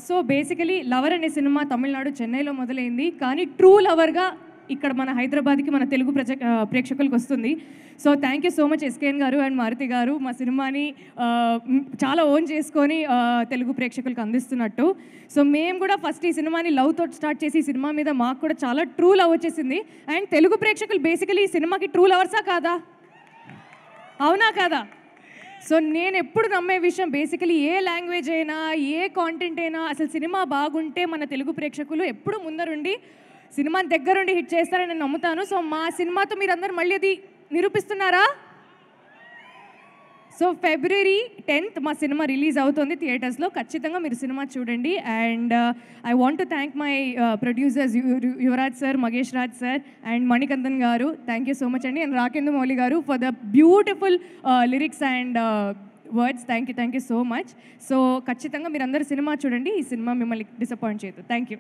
So basically lover అనే cinema Tamil Nadu చెన్నైలో మొదలైంది, కానీ ట్రూ లవర్గా ఇక్కడ మన హైదరాబాద్కి మన తెలుగు ప్రేక్షకులకు వస్తుంది. So thank you so much SKN గారు అండ్ మారుతి గారు మా సినిమాని చాలా ఓన్ చేసుకొని తెలుగు ప్రేక్షకులకు అందిస్తున్నట్టు. సో మేము కూడా ఫస్ట్ ఈ సినిమాని లవ్తో స్టార్ట్ చేసి ఈ సినిమా మీద మాకు కూడా చాలా ట్రూ లవ్ వచ్చేసింది. అండ్ తెలుగు ప్రేక్షకులు బేసికలీ ఈ సినిమాకి ట్రూ లవర్సా కాదా? అవునా కాదా? సో నేను ఎప్పుడు నమ్మే విషయం, బేసికలీ ఏ లాంగ్వేజ్ అయినా ఏ కాంటెంట్ అయినా అసలు సినిమా బాగుంటే మన తెలుగు ప్రేక్షకులు ఎప్పుడు ముందరుండి సినిమాని దగ్గరుండి హిట్ చేస్తారని నేను నమ్ముతాను. సో మా సినిమాతో మీరందరూ మళ్ళీ అది నిరూపిస్తున్నారా? సో February 10th మా సినిమా రిలీజ్ అవుతుంది థియేటర్స్లో. ఖచ్చితంగా మీరు సినిమా చూడండి. And I want to thank my producers Yuvraj sir, Magesh Raj sir and Manikandan గారు. థ్యాంక్ యూ సో మచ్ అండి. అండ్ రాకేందు మౌలి గారు for the beautiful lyrics and words. Thank you so much. So ఖచ్చితంగా మీరందరూ సినిమా చూడండి. ఈ సినిమా మిమ్మల్ని డిసప్పాయింట్ చేయదు. Thank you.